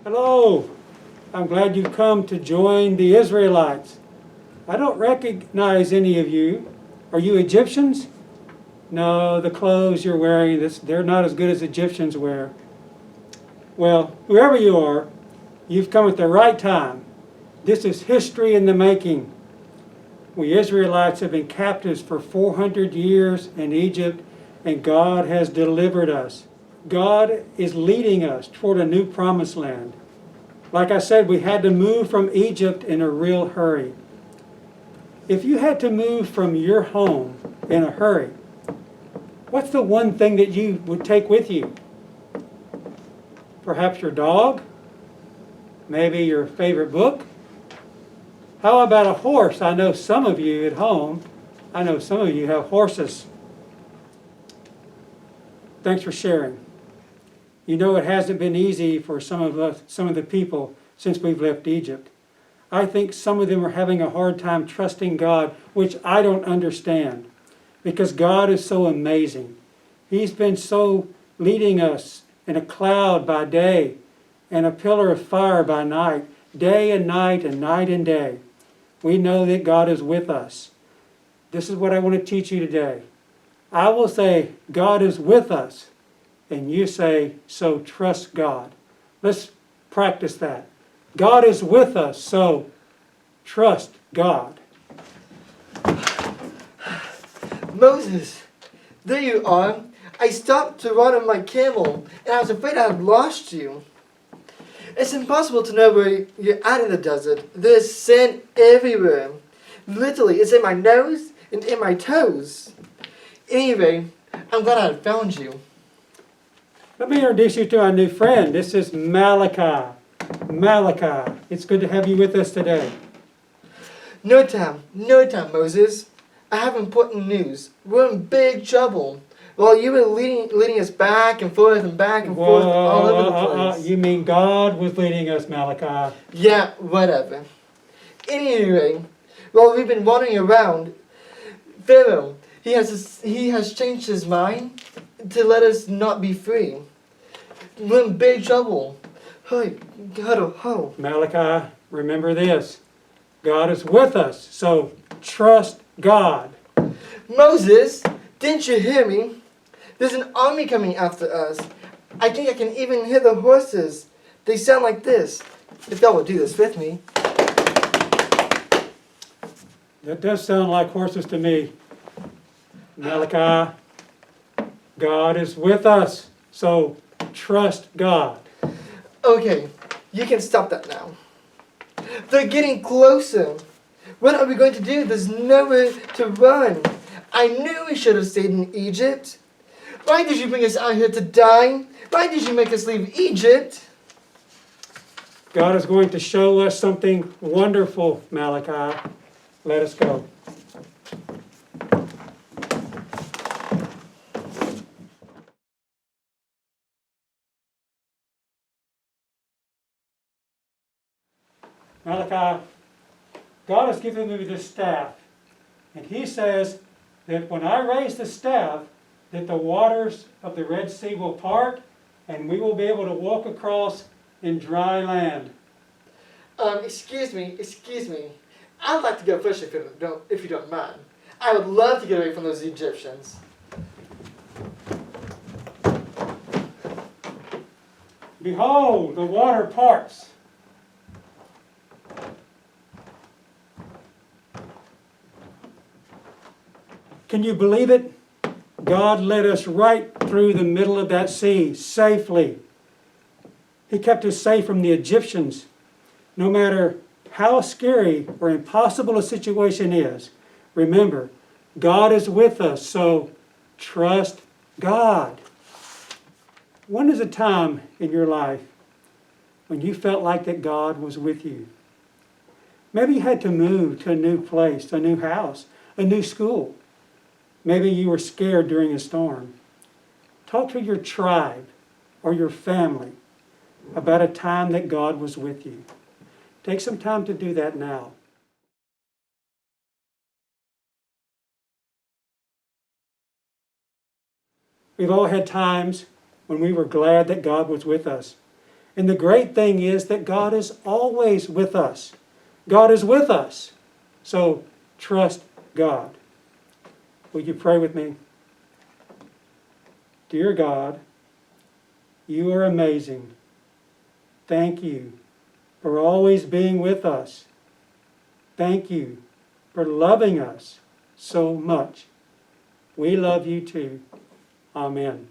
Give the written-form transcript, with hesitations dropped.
Hello, I'm glad you've come to join the Israelites. I don't recognize any of you. Are you Egyptians? No, the clothes you're wearing, they're not as good as Egyptians wear. Well, whoever you are, you've come at the right time. This is history in the making. We Israelites have been captives for 400 years in Egypt, and God has delivered us. God is leading us toward a new promised land. Like I said, we had to move from Egypt in a real hurry. If you had to move from your home in a hurry, what's the one thing that you would take with you? Perhaps your dog? Maybe your favorite book? How about a horse? I know some of you at home, I know some of you have horses. Thanks for sharing. You know it hasn't been easy for some of the people since we've left Egypt. I think some of them are having a hard time trusting God, which I don't understand, because God is so amazing. He's been so leading us in a cloud by day and a pillar of fire by night, day and night and day. We know that God is with us. This is what I want to teach you today. I will say, God is with us. And you say, so trust God. Let's practice that. God is with us, so trust God. Moses, there you are. I stopped to run on my camel, and I was afraid I had lost you. It's impossible to know where you're at in the desert. There's sand everywhere. Literally, it's in my nose and in my toes. Anyway, I'm glad I had found you. Let me introduce you to our new friend. This is Malachi. Malachi, it's good to have you with us today. No time, Moses. I have important news. We're in big trouble. While you were leading us back and forth and back and forth all over the place. You mean God was leading us, Malachi? Yeah, whatever. Anyway, while we've been wandering around, Pharaoh, he has changed his mind to let us not be free. We're in big trouble. Hey, God, Malachi, remember this. God is with us, so trust God. Moses, didn't you hear me? There's an army coming after us. I think I can even hear the horses. They sound like this. If y'all would do this with me. That does sound like horses to me. Malachi, God is with us, so trust God. Okay, you can stop that now. They're getting closer. What are we going to do? There's nowhere to run. I knew we should have stayed in Egypt. Why did you bring us out here to die? Why did you make us leave Egypt? God is going to show us something wonderful, Malachi. Let us go. Malachi, God has given me this staff, and He says that when I raise the staff, that the waters of the Red Sea will part, and we will be able to walk across in dry land. Excuse me. I'd like to go first if you don't mind. I would love to get away from those Egyptians. Behold, the water parts. Can you believe it? God led us right through the middle of that sea safely. He kept us safe from the Egyptians. No matter how scary or impossible a situation is, remember, God is with us, so trust God. When is a time in your life when you felt like that God was with you? Maybe you had to move to a new place, a new house, a new school. Maybe you were scared during a storm. Talk to your tribe or your family about a time that God was with you. Take some time to do that now. We've all had times when we were glad that God was with us. And the great thing is that God is always with us. God is with us. So trust God. Will you pray with me? Dear God, you are amazing. Thank you for always being with us. Thank you for loving us so much. We love you too. Amen.